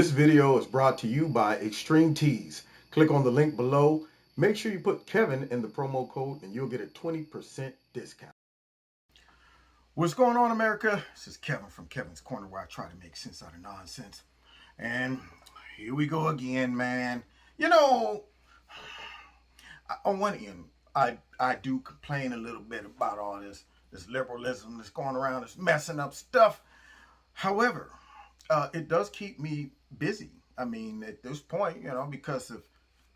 This video is brought to you by Extreme Tees. Click on the link below. Make sure you put Kevin in the promo code and you'll get a 20% discount. What's going on, America? This is Kevin from Kevin's Corner, where I try to make sense out of nonsense. And here we go again, man. You know, on one end, I do complain a little bit about all this liberalism that's going around, this messing up stuff. However, it does keep me busy. I mean, at this point, because of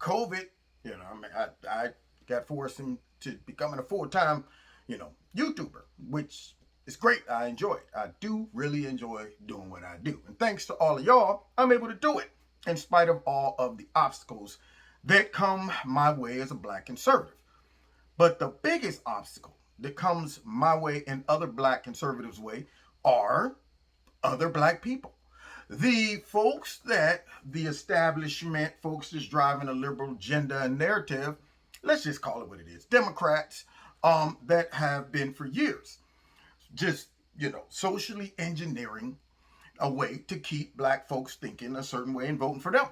COVID, I got forced into becoming a full-time, YouTuber, which is great. I enjoy it. I do really enjoy doing what I do. And thanks to all of y'all, I'm able to do it in spite of all of the obstacles that come my way as a black conservative. But the biggest obstacle that comes my way and other black conservatives' way are other black people. The folks that the establishment, folks that's driving a liberal agenda and narrative, let's just call it what it is, Democrats, that have been for years just, socially engineering a way to keep black folks thinking a certain way and voting for them.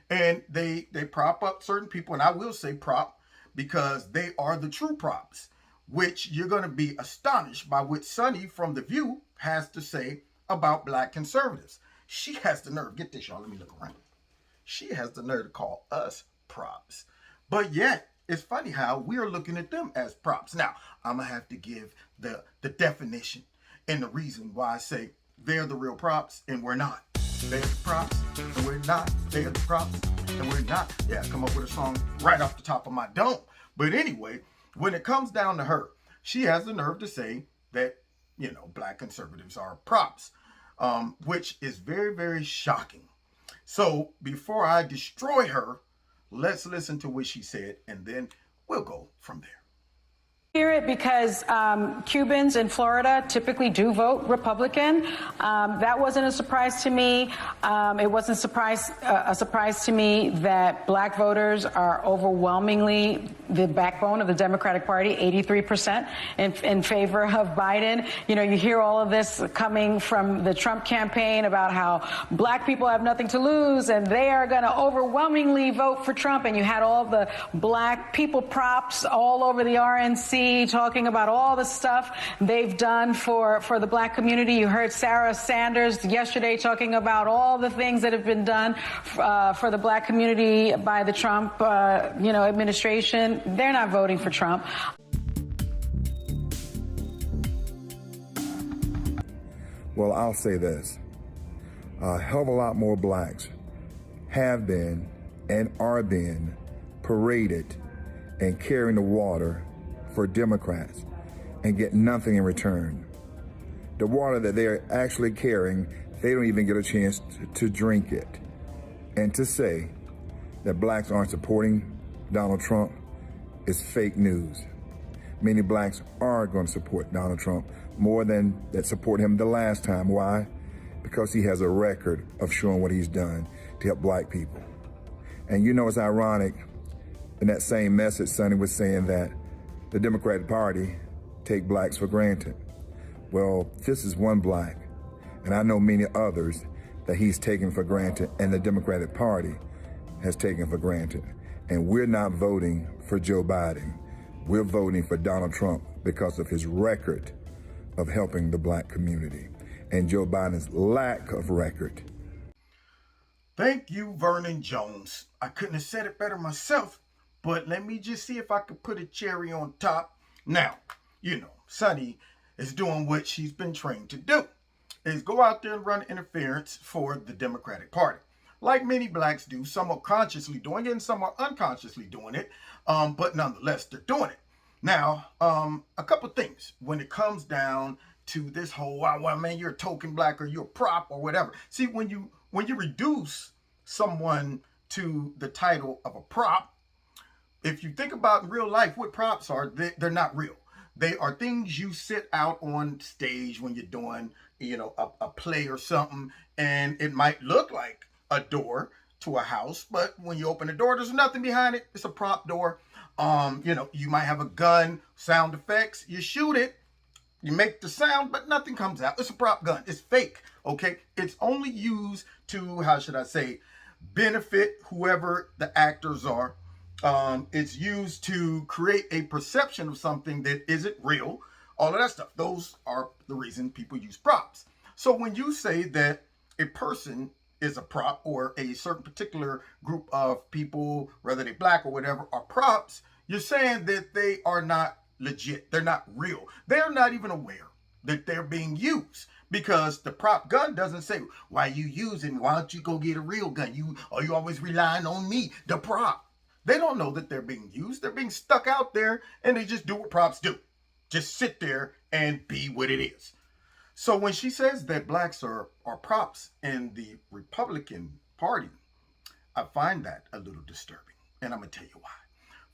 And they prop up certain people, and I will say prop because they are the true props, which you're going to be astonished by what Sunny from The View has to say about black conservatives. She has the nerve, get this, y'all, let me look around. She has the nerve to call us props. But yet, it's funny how we are looking at them as props. Now, I'm going to have to give the definition and the reason why I say they're the real props and we're not. They're the props and we're not. They're the props and we're not. Yeah, I come up with a song right off the top of my dome. But anyway, when it comes down to her, she has the nerve to say that, black conservatives are props, which is very, very shocking. So before I destroy her, let's listen to what she said, and then we'll go from there. Hear it because Cubans in Florida typically do vote Republican. That wasn't a surprise to me. It wasn't a surprise to me that black voters are overwhelmingly the backbone of the Democratic Party, 83% in favor of Biden. You hear all of this coming from the Trump campaign about how black people have nothing to lose and they are going to overwhelmingly vote for Trump. And you had all the black people props all over the RNC talking about all the stuff they've done for the black community. You heard Sarah Sanders yesterday talking about all the things that have been done for the black community by the Trump, administration. They're not voting for Trump. Well, I'll say this. A hell of a lot more blacks have been and are being paraded and carrying the water for Democrats and get nothing in return. The water that they're actually carrying, they don't even get a chance to drink it. And to say that blacks aren't supporting Donald Trump is fake news. Many blacks are going to support Donald Trump more than that support him the last time. Why? Because he has a record of showing what he's done to help black people. And it's ironic, in that same message, Sonny was saying that the Democratic Party take blacks for granted. Well, this is one black, and I know many others that he's taken for granted and the Democratic Party has taken for granted. And we're not voting for Joe Biden. We're voting for Donald Trump because of his record of helping the black community and Joe Biden's lack of record. Thank you, Vernon Jones. I couldn't have said it better myself. But let me just see if I could put a cherry on top. Now, Sunny is doing what she's been trained to do, is go out there and run interference for the Democratic Party. Like many blacks do, some are consciously doing it and some are unconsciously doing it, but nonetheless, they're doing it. Now, a couple things when it comes down to this whole, well, man, you're a token black or you're a prop or whatever. See, when you reduce someone to the title of a prop, if you think about in real life what props are, they're not real. They are things you sit out on stage when you're doing, a play or something, and it might look like a door to a house, but when you open the door, there's nothing behind it. It's a prop door. You might have a gun, sound effects, you shoot it, You make the sound, but nothing comes out. It's a prop gun. It's fake, okay? It's only used to, how should I say, benefit whoever the actors are. It's used to create a perception of something that isn't real. All of that stuff. Those are the reason people use props. So when you say that a person is a prop, or a certain particular group of people, whether they're black or whatever, are props, you're saying that they are not legit. They're not real. They're not even aware that they're being used, because the prop gun doesn't say, why you using? Why don't you go get a real gun? Are you always relying on me, the prop? They don't know that they're being used. They're being stuck out there, and they just do what props do. Just sit there and be what it is. So when she says that blacks are props in the Republican Party, I find that a little disturbing. And I'm going to tell you why.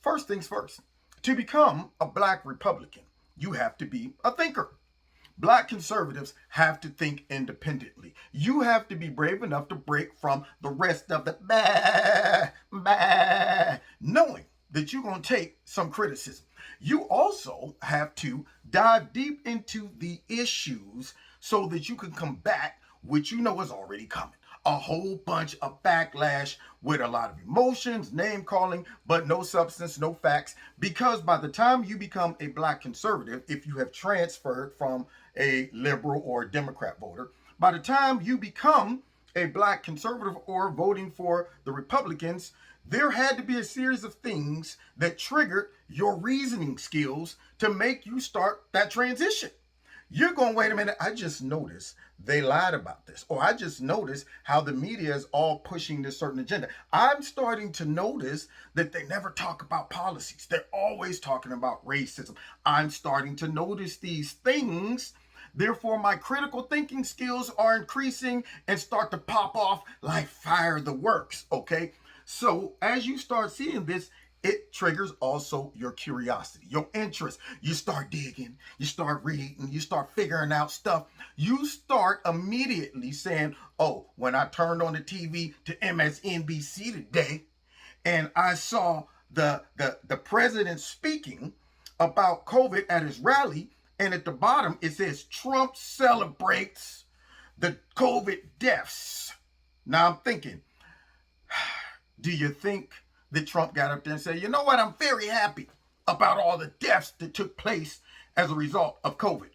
First things first, to become a black Republican, you have to be a thinker. Black conservatives have to think independently. You have to be brave enough to break from the rest of the knowing that you're going to take some criticism. You also have to dive deep into the issues so that you can combat what you know is already coming. A whole bunch of backlash with a lot of emotions, name calling, but no substance, no facts. Because by the time you become a black conservative, if you have transferred from a liberal or Democrat voter, by the time you become a black conservative or voting for the Republicans, there had to be a series of things that triggered your reasoning skills to make you start that transition. You're going, wait a minute, I just noticed they lied about this. Or I just noticed how the media is all pushing this certain agenda. I'm starting to notice that they never talk about policies. They're always talking about racism. I'm starting to notice these things. Therefore, my critical thinking skills are increasing and start to pop off like fireworks, okay? So as you start seeing this, it triggers also your curiosity, your interest. You start digging, you start reading, you start figuring out stuff. You start immediately saying, oh, when I turned on the TV to MSNBC today and I saw the president speaking about COVID at his rally, and at the bottom it says Trump celebrates the COVID deaths. Now I'm thinking, do you think that Trump got up there and said, you know what, I'm very happy about all the deaths that took place as a result of COVID?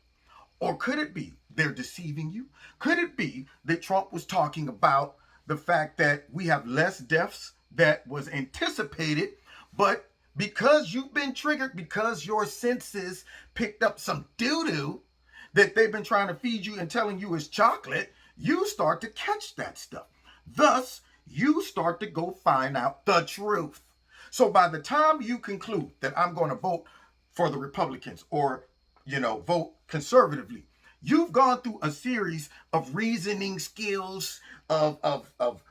Or could it be they're deceiving you? Could it be that Trump was talking about the fact that we have less deaths that was anticipated, but because you've been triggered, because your senses picked up some doo-doo that they've been trying to feed you and telling you is chocolate, you start to catch that stuff. Thus, you start to go find out the truth. So by the time you conclude that I'm going to vote for the Republicans or, vote conservatively, you've gone through a series of reasoning skills, of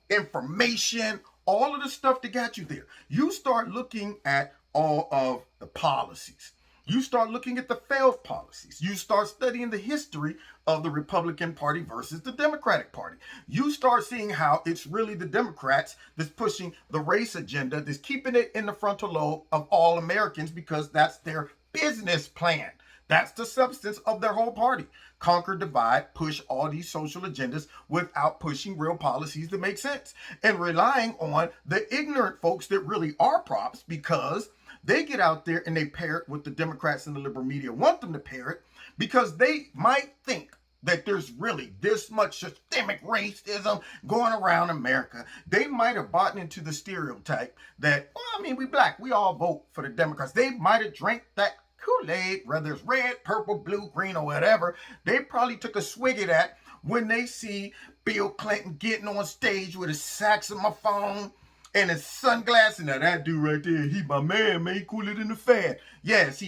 information, all of the stuff that got you there. You start looking at all of the policies. You start looking at the failed policies. You start studying the history of the Republican Party versus the Democratic Party. You start seeing how it's really the Democrats that's pushing the race agenda, that's keeping it in the frontal lobe of all Americans because that's their business plan. That's the substance of their whole party. Conquer, divide, push all these social agendas without pushing real policies that make sense and relying on the ignorant folks that really are props because they get out there and they pair it with the Democrats and the liberal media want them to pair it because they might think that there's really this much systemic racism going around America. They might have bought into the stereotype that, we black, we all vote for the Democrats. They might have drank that Kool-Aid, whether it's red, purple, blue, green, or whatever. They probably took a swig of that when they see Bill Clinton getting on stage with his saxophone and his sunglasses. Now that dude right there, he my man, he cooler than the fan. Yes,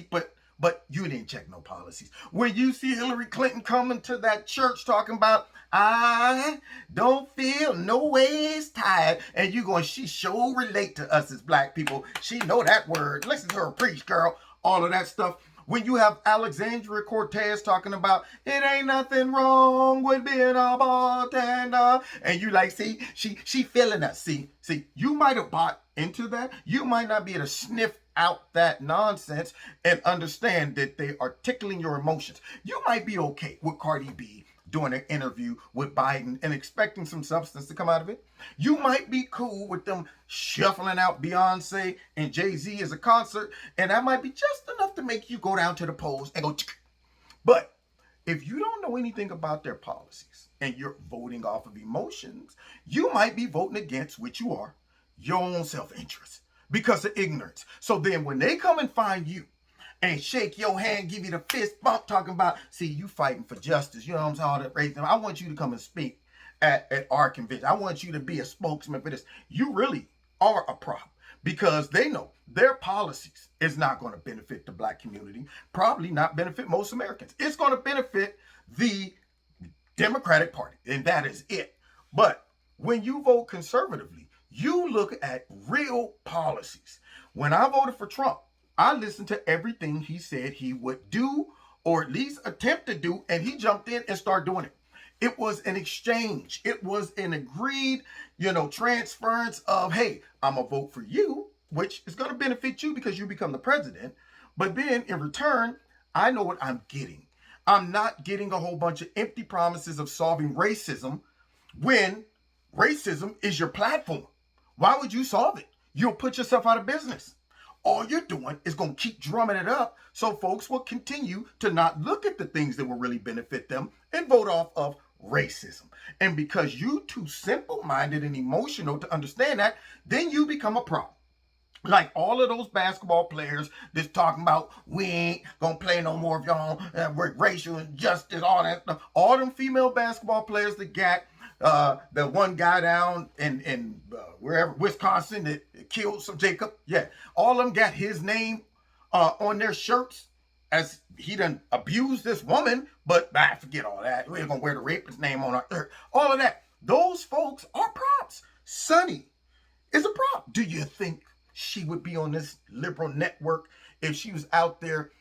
but you didn't check no policies. When you see Hillary Clinton coming to that church talking about, I don't feel no ways tired, and you going, she sure relate to us as black people. She know that word. Listen to her preach, girl. All of that stuff. When you have Alexandria Cortez talking about it ain't nothing wrong with being a bartender, and you like, see, she feeling us. See, you might have bought into that. You might not be able to sniff out that nonsense and understand that they are tickling your emotions. You might be okay with Cardi B doing an interview with Biden and expecting some substance to come out of it. You might be cool with them shuffling out Beyonce and Jay-Z as a concert, and that might be just enough to make you go down to the polls and go. But if you don't know anything about their policies and you're voting off of emotions, you might be voting against, which you are, your own self-interest because of ignorance. So then when they come and find you and shake your hand, give you the fist bump, talking about, see, you fighting for justice, you know what I'm saying, all that racism, I want you to come and speak at our convention. I want you to be a spokesman for this. You really are a prop because they know their policies is not going to benefit the black community, probably not benefit most Americans. It's going to benefit the Democratic Party, and that is it. But when you vote conservatively, you look at real policies. When I voted for Trump, I listened to everything he said he would do, or at least attempt to do, and he jumped in and started doing it. It was an exchange. It was an agreed, transference of, hey, I'm going to vote for you, which is going to benefit you because you become the president. But then in return, I know what I'm getting. I'm not getting a whole bunch of empty promises of solving racism when racism is your platform. Why would you solve it? You'll put yourself out of business. All you're doing is going to keep drumming it up so folks will continue to not look at the things that will really benefit them and vote off of racism. And because you're too simple-minded and emotional to understand that, then you become a problem. Like all of those basketball players that's talking about, we ain't gonna play no more of y'all, racial injustice, all that stuff. All them female basketball players that got the one guy down in wherever, Wisconsin, that killed some Jacob. Yeah, all of them got his name on their shirts as he done abused this woman, but I forget all that. We're gonna wear the rapist's name on our shirt. All of that. Those folks are props. Sonny is a prop. Do you think she would be on this liberal network if she was out there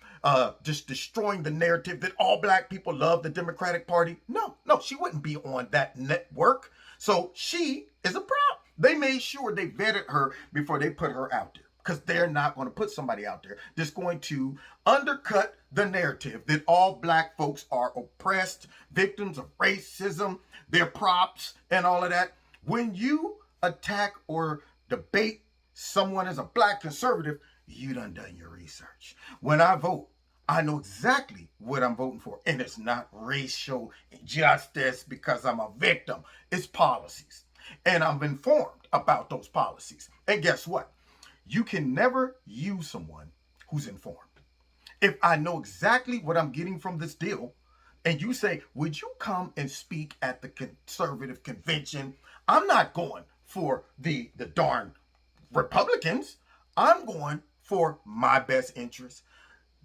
just destroying the narrative that all black people love the Democratic Party? No, she wouldn't be on that network. So she is a prop. They made sure they vetted her before they put her out there, because they're not going to put somebody out there that's going to undercut the narrative that all black folks are oppressed, victims of racism, they're props, and all of that. When you attack or debate someone as a black conservative, you done your research. When I vote, I know exactly what I'm voting for. And it's not racial injustice because I'm a victim. It's policies. And I'm informed about those policies. And guess what? You can never use someone who's informed. If I know exactly what I'm getting from this deal, and you say, would you come and speak at the conservative convention? I'm not going for the darn Republicans. I'm going for my best interest,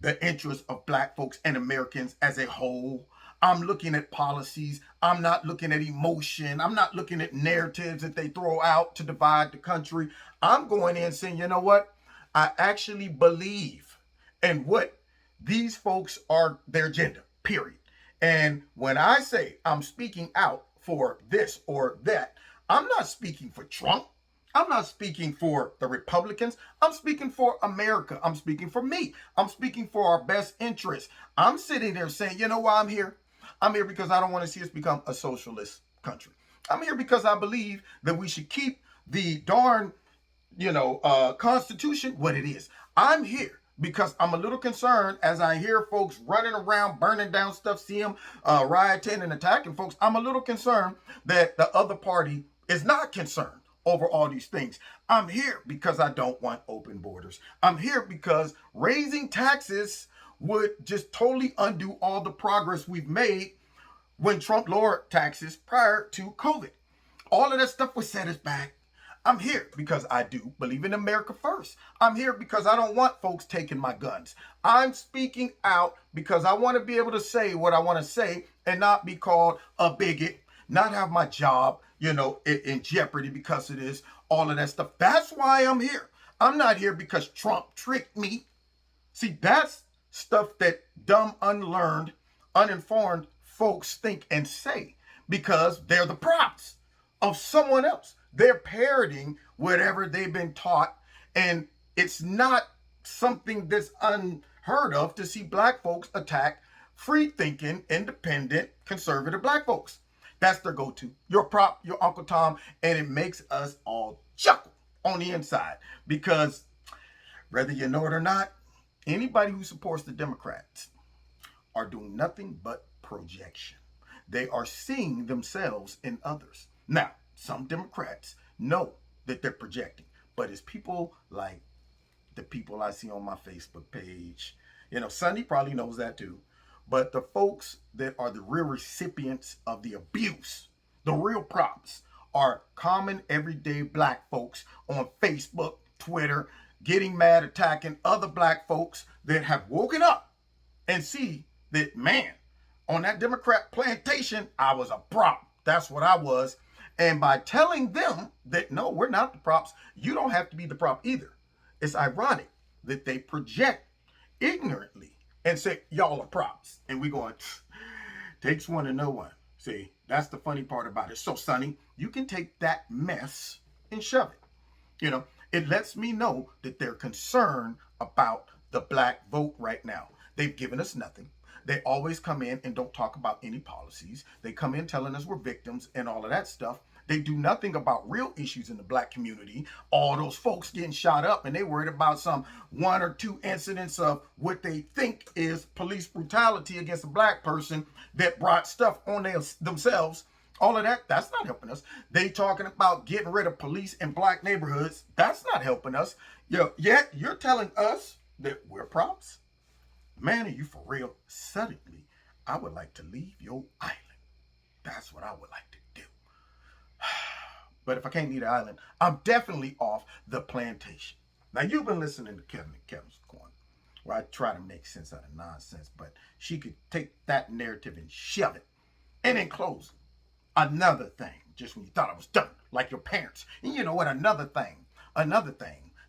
the interest of black folks and Americans as a whole. I'm looking at policies. I'm not looking at emotion. I'm not looking at narratives that they throw out to divide the country. I'm going in saying, you know what? I actually believe in what these folks are, their agenda, period. And when I say I'm speaking out for this or that, I'm not speaking for Trump. I'm not speaking for the Republicans. I'm speaking for America. I'm speaking for me. I'm speaking for our best interests. I'm sitting there saying, you know why I'm here? I'm here because I don't want to see us become a socialist country. I'm here because I believe that we should keep the darn, Constitution what it is. I'm here because I'm a little concerned as I hear folks running around, burning down stuff, see them rioting and attacking folks. I'm a little concerned that the other party is not concerned over all these things. I'm here because I don't want open borders. I'm here because raising taxes would just totally undo all the progress we've made when Trump lowered taxes prior to COVID. All of that stuff was set us back. I'm here because I do believe in America first. I'm here because I don't want folks taking my guns. I'm speaking out because I want to be able to say what I want to say and not be called a bigot, not have my job, in jeopardy because of this, all of that stuff. That's why I'm here. I'm not here because Trump tricked me. See, that's stuff that dumb, unlearned, uninformed folks think and say because they're the props of someone else. They're parroting whatever they've been taught, and it's not something that's unheard of to see black folks attack free-thinking, independent, conservative black folks. That's their go-to. Your prop, your Uncle Tom, and it makes us all chuckle on the inside because whether you know it or not, anybody who supports the Democrats are doing nothing but projection. They are seeing themselves in others. Now, some Democrats know that they're projecting, but it's people like the people I see on my Facebook page. You know, Sonny probably knows that too. But the folks that are the real recipients of the abuse, the real props, are common everyday black folks on Facebook, Twitter, getting mad, attacking other black folks that have woken up and see that, man, on that Democrat plantation, I was a prop. That's what I was. And by telling them that, no, we're not the props, you don't have to be the prop either. It's ironic that they project ignorantly and say, y'all are props. And we going, takes one to know one. See, that's the funny part about it. So, Sonny, you can take that mess and shove it. You know, it lets me know that they're concerned about the black vote right now. They've given us nothing. They always come in and don't talk about any policies. They come in telling us we're victims and all of that stuff. They do nothing about real issues in the black community. All those folks getting shot up and they worried about some 1 or 2 incidents of what they think is police brutality against a black person that brought stuff on themselves. All of that, that's not helping us. They talking about getting rid of police in black neighborhoods. That's not helping us. Yet you're telling us that we're props? Man, are you for real? Suddenly, I would like to leave your island. That's what I would like to do. But if I can't leave the island, I'm definitely off the plantation. Now, you've been listening to Kevin and Kevin's Corner, where I try to make sense out of nonsense, but she could take that narrative and shove it. And in closing, another thing, just when you thought I was done, like your parents. And you know what? Another thing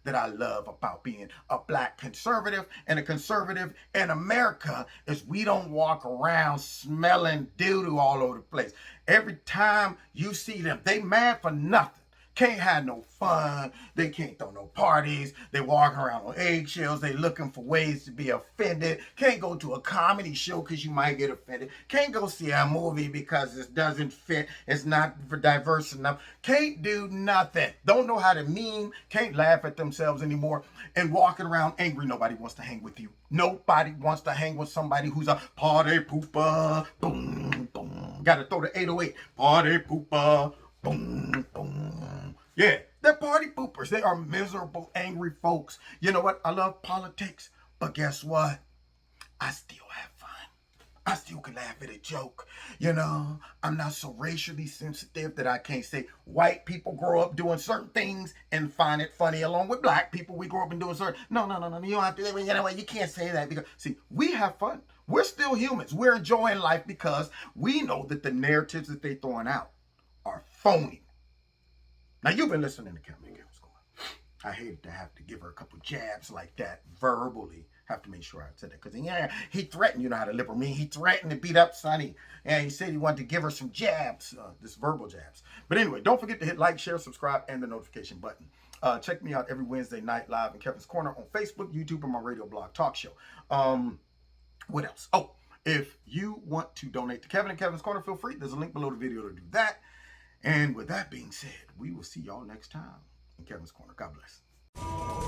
that I love about being a black conservative and a conservative in America is we don't walk around smelling doo-doo all over the place. Every time you see them, they mad for nothing. Can't have no fun. They can't throw no parties. They walk around on eggshells. They looking for ways to be offended. Can't go to a comedy show because you might get offended. Can't go see a movie because it doesn't fit. It's not diverse enough. Can't do nothing. Don't know how to meme. Can't laugh at themselves anymore. And walking around angry. Nobody wants to hang with you. Nobody wants to hang with somebody who's a party pooper. Boom, boom. Got to throw the 808. Party pooper. Boom, boom. Yeah, they're party poopers. They are miserable, angry folks. You know what? I love politics, but guess what? I still have fun. I still can laugh at a joke. You know, I'm not so racially sensitive that I can't say white people grow up doing certain things and find it funny along with black people. We grow up and doing certain... No. You don't have to... You know what? You can't say that because... See, we have fun. We're still humans. We're enjoying life because we know that the narratives that they're throwing out are phony. Now, you've been listening to Kevin and Kevin's Corner. I hated to have to give her a couple jabs like that verbally. Have to make sure I said that because he threatened, you know how the liberal mean. He threatened to beat up Sonny. And he said he wanted to give her some jabs, this verbal jabs. But anyway, don't forget to hit like, share, subscribe, and the notification button. Check me out every Wednesday night live in Kevin's Corner on Facebook, YouTube, and my radio blog talk show. What else? Oh, if you want to donate to Kevin and Kevin's Corner, feel free. There's a link below the video to do that. And with that being said, we will see y'all next time in Kevin's Corner. God bless.